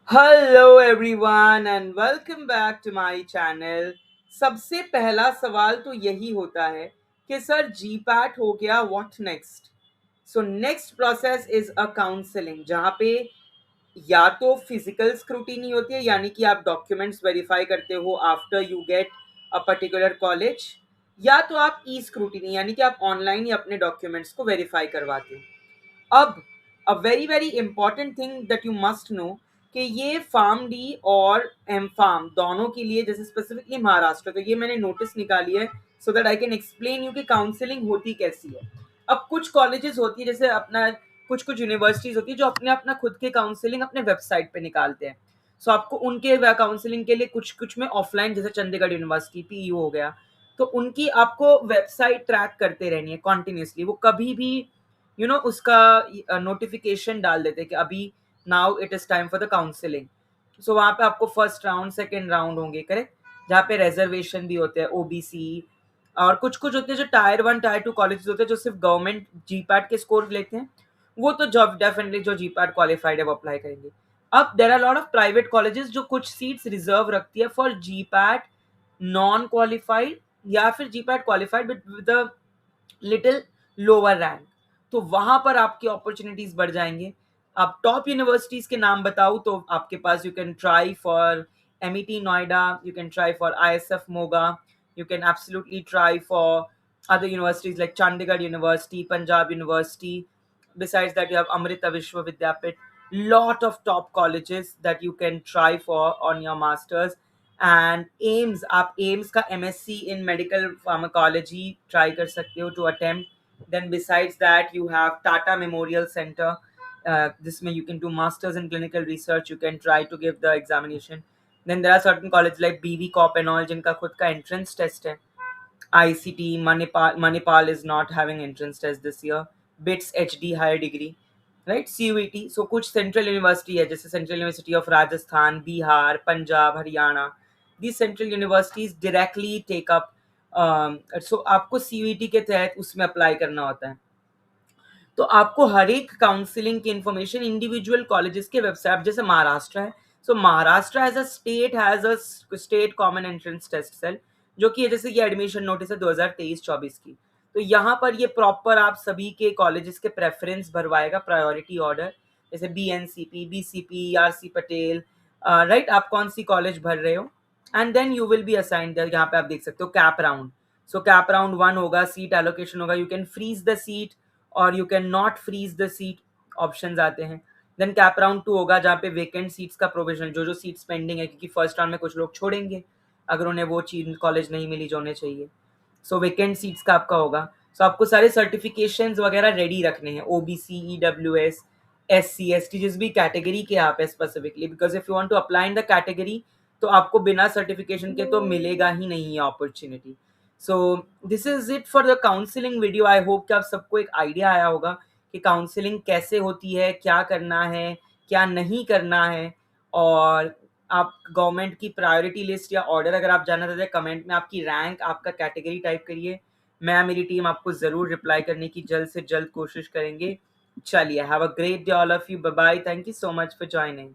Hello everyone and welcome back to my channel. सबसे पहला सवाल तो यही होता है कि सर जीपैट हो गया, what next. So next process is a counselling, जहाँ पे या तो फिजिकल स्क्रूटिनी होती है, यानी कि आप डॉक्यूमेंट्स वेरीफाई करते हो after you get a particular college, या तो आप ई स्क्रूटिनी यानी कि आप ऑनलाइन ही अपने डॉक्यूमेंट्स को वेरीफाई करवाते हो। अब a very very important thing that you must know कि ये फार्म डी और एम फार्म दोनों के लिए, जैसे स्पेसिफिकली महाराष्ट्र, तो ये मैंने नोटिस निकाली है so that I can explain you कि काउंसलिंग होती कैसी है। अब कुछ कॉलेजेस होती है, जैसे अपना कुछ कुछ यूनिवर्सिटीज होती है जो अपने अपना खुद के काउंसलिंग अपने वेबसाइट पे निकालते हैं। सो आपको उनके काउंसलिंग के लिए कुछ कुछ में ऑफलाइन, जैसे चंडीगढ़ यूनिवर्सिटी पीयू हो गया, तो उनकी आपको वेबसाइट ट्रैक करते रहनी है कॉन्टिन्यूसली। वो कभी भी उसका नोटिफिकेशन डाल देते हैं कि अभी now it is time for the counselling. So वहाँ पे आपको फर्स्ट राउंड सेकेंड राउंड होंगे, करेक्ट, जहाँ पे रिजर्वेशन भी होते हैं, ओबीसी, और कुछ कुछ होते हैं जो टायर 1 टायर 2 कॉलेज होते हैं जो सिर्फ गवर्नमेंट जीपैट के स्कोर लेते हैं। वो तो जॉब डेफिनेटली जो जीपैट क्वालिफाइड है वो अप्लाई करेंगे। अब there are lot of private colleges जो कुछ सीट्स रिजर्व रखती है फॉर जीपैट नॉन क्वालिफाइड, या फिर GPAT qualified with little lower rank. तो वहां पर आपकी अपॉर्चुनिटीज बढ़ जाएंगे। आप टॉप यूनिवर्सिटीज के नाम बताऊं तो आपके पास you can try for MET Noida, you can try for ISF Moga, you can absolutely try for other universities like Chandigarh University, Punjab University. Besides that, you have Amrita Vishwa Vidyapit. Lot of top colleges that you can try for on your masters. And AIIMS, आप AIIMS का MSc in medical pharmacology try कर सकते हो to attempt. Then besides that you have Tata memorial centre, जिसमें you can do masters in clinical research, you can try to give the examination. Then there are certain college like BV COP and all जिनका खुद का entrance test है। ICT, Manipal is not having entrance test this year. BITS HD higher degree, right? CUET. So कुछ central university है, जैसे central university of Rajasthan, Bihar, Punjab, Haryana. These central universities directly take up, so आपको CUET के तहत उसमें apply करना होता है। तो आपको हर एक काउंसलिंग की इंफॉर्मेशन इंडिविजुअल कॉलेजेस के वेबसाइट, जैसे महाराष्ट्र है, so Maharashtra as a state has a state common entrance test cell, जो कि जैसे ये एडमिशन नोटिस है 2023-24 की। तो यहाँ पर ये प्रॉपर आप सभी के कॉलेजेस के प्रेफरेंस भरवाएगा, प्रायोरिटी ऑर्डर, जैसे BNCP, BCP, RC Patel, right, आप कौन सी कॉलेज भर रहे हो, and then you will be assigned. यहाँ पे आप देख सकते हो CAP round. So CAP round 1 होगा, सीट एलोकेशन होगा, you can freeze the seat और you can not freeze the seat, options आते हैं। देन कैप राउंड 2 होगा, जहाँ पे वेकेंट सीट्स का प्रोविजन, जो जो सीट्स पेंडिंग है, क्योंकि फर्स्ट राउंड में कुछ लोग छोड़ेंगे अगर उन्हें वो चीज कॉलेज नहीं मिली जो उन्हें चाहिए। सो वेकेंट सीट्स का आपका होगा। सो आपको सारे सर्टिफिकेशंस वगैरह रेडी रखने हैं, ओबीसी, ईडब्ल्यूएस, SC ST, जिस भी कैटेगरी के आप है specifically, because if you want to apply in the category तो आपको बिना सर्टिफिकेशन के तो मिलेगा ही नहीं ये opportunity. So this is it for the counselling video. I hope कि आप सबको एक आइडिया आया होगा कि काउंसलिंग कैसे होती है, क्या करना है, क्या नहीं करना है। और आप गवर्नमेंट की प्रायोरिटी लिस्ट या ऑर्डर अगर आप जानना चाहते हैं, कमेंट में आपकी रैंक, आपका कैटेगरी टाइप करिए। मैं, मेरी टीम आपको ज़रूर रिप्लाई करने की जल्द से जल्द कोशिश करेंगे। चलिए, have a great day all of you, bye bye, thank you so much for joining.